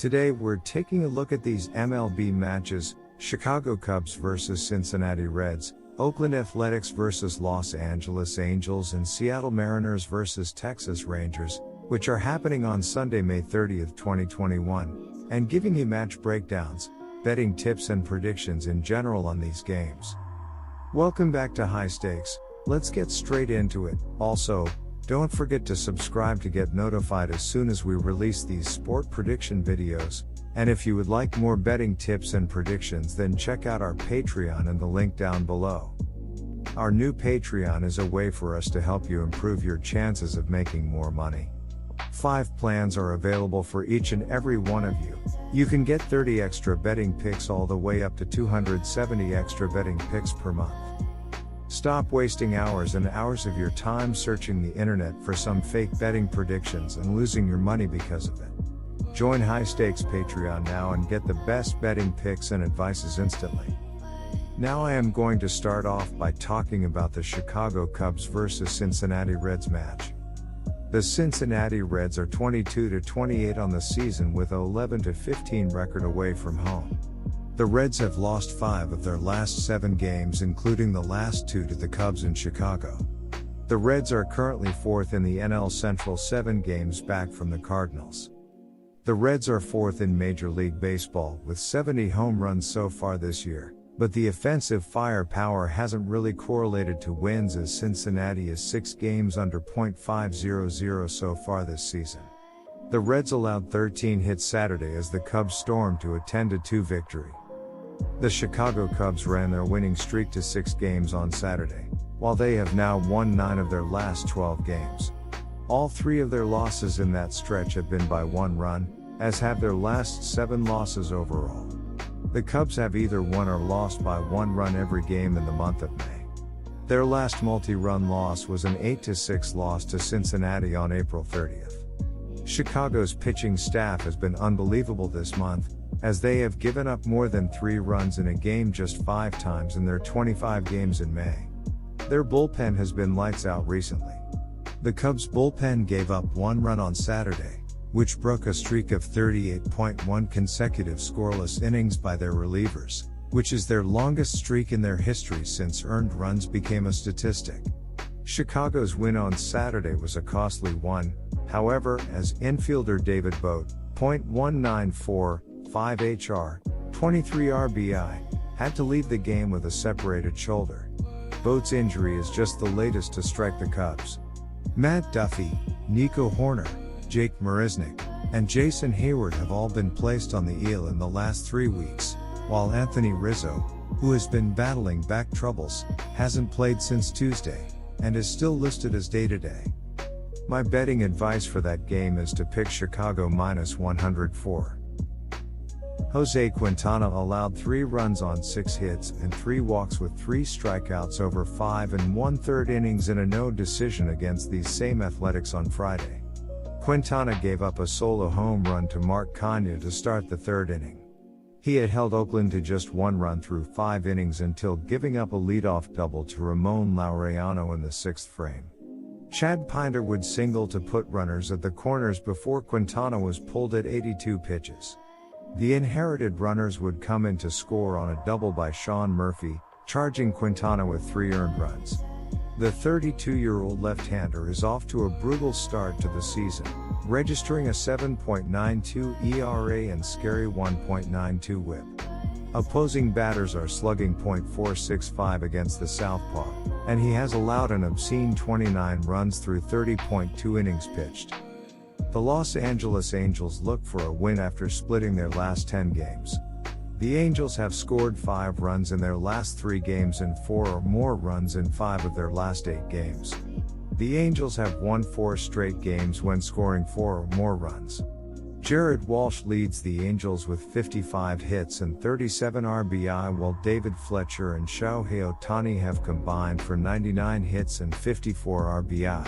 Today we're taking a look at these MLB matches: Chicago Cubs vs Cincinnati Reds, Oakland Athletics vs Los Angeles Angels, and Seattle Mariners vs Texas Rangers, which are happening on Sunday, May 30th, 2021, and giving you match breakdowns, betting tips and predictions in general on these games. Welcome back to High Stakes. Let's get straight into it. Also, don't forget to subscribe to get notified as soon as we release these sport prediction videos, and if you would like more betting tips and predictions, then check out our Patreon in the link down below. Our new Patreon is a way for us to help you improve your chances of making more money. 5 plans are available for each and every one of you. You can get 30 extra betting picks all the way up to 270 extra betting picks per month. Stop wasting hours and hours of your time searching the internet for some fake betting predictions and losing your money because of it. Join High Stakes Patreon now and get the best betting picks and advices instantly. Now I am going to start off by talking about the Chicago Cubs vs Cincinnati Reds match. The Cincinnati Reds are 22-28 on the season with a 11-15 record away from home. The Reds have lost 5 of their last 7 games, including the last 2 to the Cubs in Chicago. The Reds are currently 4th in the NL Central, 7 games back from the Cardinals. The Reds are 4th in Major League Baseball with 70 home runs so far this year, but the offensive firepower hasn't really correlated to wins, as Cincinnati is 6 games under .500 so far this season. The Reds allowed 13 hits Saturday as the Cubs stormed to a 10-2 victory. The Chicago Cubs ran their winning streak to 6 games on Saturday, while they have now won 9 of their last 12 games. All 3 of their losses in that stretch have been by 1 run, as have their last 7 losses overall. The Cubs have either won or lost by 1 run every game in the month of May. Their last multi-run loss was an 8-6 loss to Cincinnati on April 30th. Chicago's pitching staff has been unbelievable this month, as they have given up more than 3 runs in a game just 5 times in their 25 games in May. Their bullpen has been lights out recently. The Cubs' bullpen gave up 1 run on Saturday, which broke a streak of 38.1 consecutive scoreless innings by their relievers, which is their longest streak in their history since earned runs became a statistic. Chicago's win on Saturday was a costly one, however, as infielder David Bote, .194, 5 HR, 23 RBI, had to leave the game with a separated shoulder. Bote's injury is just the latest to strike the Cubs. Matt Duffy, Nico Horner, Jake Marisnick, and Jason Hayward have all been placed on the IL in the last 3 weeks, while Anthony Rizzo, who has been battling back troubles, hasn't played since Tuesday, and is still listed as day-to-day. My betting advice for that game is to pick Chicago -104. Jose Quintana allowed 3 runs on 6 hits and 3 walks with 3 strikeouts over 5 1/3 innings in a no decision against these same Athletics on Friday. Quintana gave up a solo home run to Mark Canha to start the 3rd inning. He had held Oakland to just 1 run through 5 innings until giving up a leadoff double to Ramon Laureano in the 6th frame. Chad Pinder would single to put runners at the corners before Quintana was pulled at 82 pitches. The inherited runners would come in to score on a double by Sean Murphy, charging Quintana with 3 earned runs. The 32-year-old left-hander is off to a brutal start to the season, registering a 7.92 ERA and scary 1.92 WHIP. Opposing batters are slugging .465 against the southpaw, and he has allowed an obscene 29 runs through 30.2 innings pitched. The Los Angeles Angels look for a win after splitting their last 10 games. The Angels have scored 5 runs in their last 3 games and 4 or more runs in 5 of their last 8 games. The Angels have won 4 straight games when scoring 4 or more runs. Jared Walsh leads the Angels with 55 hits and 37 RBI, while David Fletcher and Shohei Ohtani have combined for 99 hits and 54 RBI.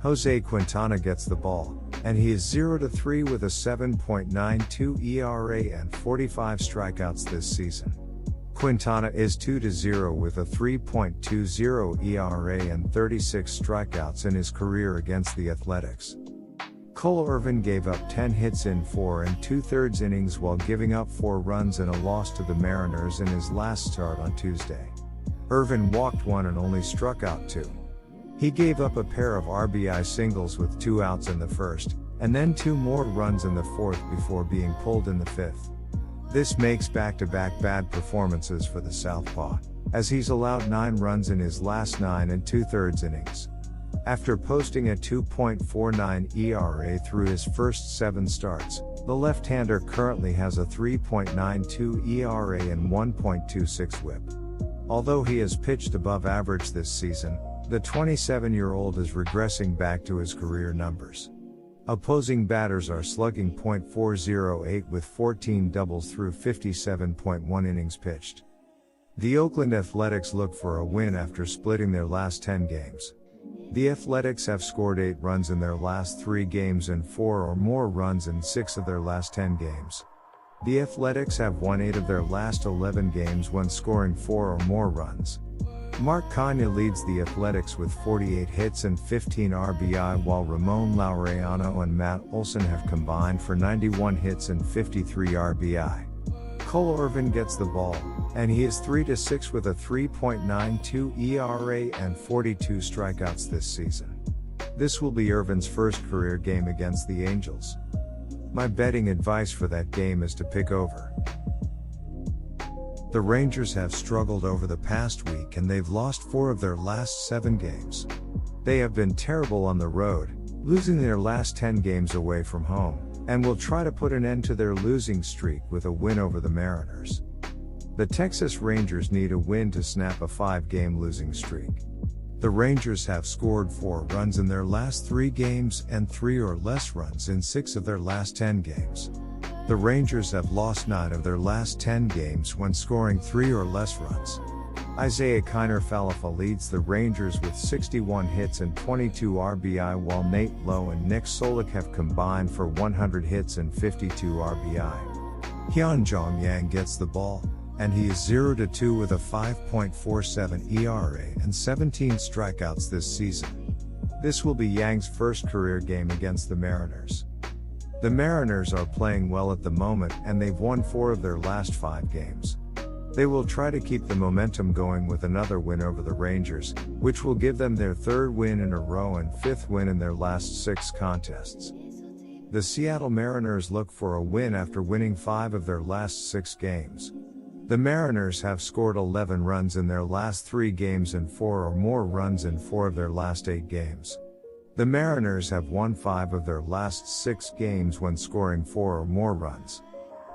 Jose Quintana gets the ball, and he is 0-3 with a 7.92 ERA and 45 strikeouts this season. Quintana is 2-0 with a 3.20 ERA and 36 strikeouts in his career against the Athletics. Cole Irvin gave up 10 hits in 4 2/3 innings while giving up 4 runs in a loss to the Mariners in his last start on Tuesday. Irvin walked 1 and only struck out 2. He gave up a pair of RBI singles with 2 outs in the first, and then 2 more runs in the fourth before being pulled in the fifth. This makes back-to-back bad performances for the Southpaw, as he's allowed 9 runs in his last 9 2/3 innings. After posting a 2.49 ERA through his first 7 starts, the left-hander currently has a 3.92 ERA and 1.26 WHIP. Although he has pitched above average this season, the 27-year-old is regressing back to his career numbers. Opposing batters are slugging .408 with 14 doubles through 57.1 innings pitched. The Oakland Athletics look for a win after splitting their last 10 games. The Athletics have scored 8 runs in their last 3 games and 4 or more runs in 6 of their last 10 games. The Athletics have won 8 of their last 11 games when scoring 4 or more runs. Mark Canha leads the Athletics with 48 hits and 15 RBI, while Ramon Laureano and Matt Olson have combined for 91 hits and 53 RBI. Cole Irvin gets the ball, and he is 3-6 with a 3.92 ERA and 42 strikeouts this season. This will be Irvin's first career game against the Angels. My betting advice for that game is to pick over. The Rangers have struggled over the past week and they've lost 4 of their last 7 games. They have been terrible on the road, losing their last 10 games away from home, and will try to put an end to their losing streak with a win over the Mariners. The Texas Rangers need a win to snap a 5-game losing streak. The Rangers have scored 4 runs in their last 3 games and 3 or less runs in 6 of their last 10 games. The Rangers have lost 9 of their last 10 games when scoring 3 or less runs. Isaiah Kiner-Falefa leads the Rangers with 61 hits and 22 RBI, while Nate Lowe and Nick Solich have combined for 100 hits and 52 RBI. Hyun-Jong Yang gets the ball, and he is 0-2 with a 5.47 ERA and 17 strikeouts this season. This will be Yang's first career game against the Mariners. The Mariners are playing well at the moment and they've won 4 of their last 5 games. They will try to keep the momentum going with another win over the Rangers, which will give them their 3rd win in a row and 5th win in their last 6 contests. The Seattle Mariners look for a win after winning 5 of their last 6 games. The Mariners have scored 11 runs in their last 3 games and 4 or more runs in 4 of their last 8 games. The Mariners have won 5 of their last 6 games when scoring 4 or more runs.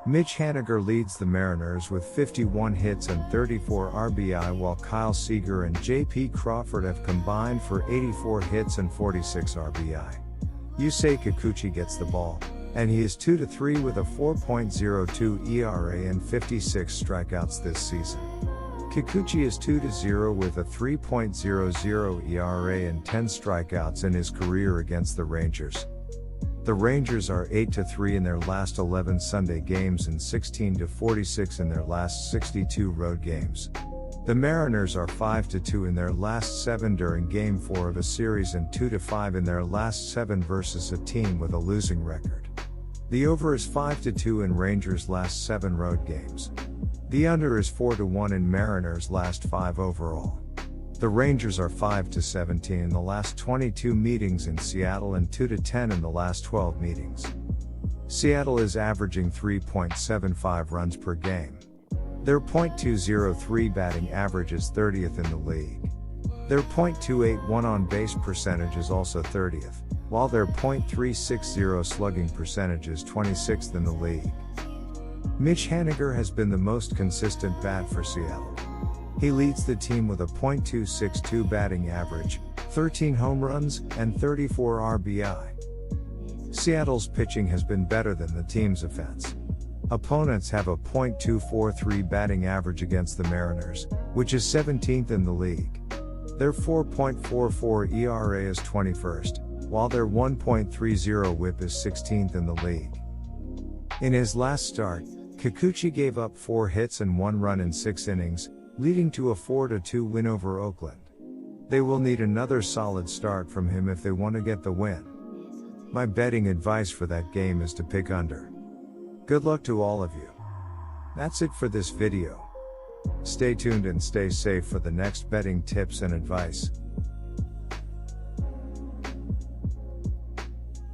Mitch Haniger leads the Mariners with 51 hits and 34 RBI, while Kyle Seager and J.P. Crawford have combined for 84 hits and 46 RBI. Yusei Kikuchi gets the ball, and he is 2-3 with a 4.02 ERA and 56 strikeouts this season. Kikuchi is 2-0 with a 3.00 ERA and 10 strikeouts in his career against the Rangers. The Rangers are 8-3 in their last 11 Sunday games and 16-46 in their last 62 road games. The Mariners are 5-2 in their last 7 during Game 4 of a series and 2-5 in their last 7 versus a team with a losing record. The over is 5-2 in Rangers' last 7 road games. The under is 4-1 in Mariners' last 5 overall. The Rangers are 5-17 in the last 22 meetings in Seattle and 2-10 in the last 12 meetings. Seattle is averaging 3.75 runs per game. Their .203 batting average is 30th in the league. Their .281 on-base percentage is also 30th, while their .360 slugging percentage is 26th in the league. Mitch Haniger has been the most consistent bat for Seattle. He leads the team with a .262 batting average, 13 home runs, and 34 RBI. Seattle's pitching has been better than the team's offense. Opponents have a .243 batting average against the Mariners, which is 17th in the league. Their 4.44 ERA is 21st, while their 1.30 WHIP is 16th in the league. In his last start, Kikuchi gave up 4 hits and 1 run in 6 innings, leading to a 4-2 win over Oakland. They will need another solid start from him if they want to get the win. My betting advice for that game is to pick under. Good luck to all of you. That's it for this video. Stay tuned and stay safe for the next betting tips and advice.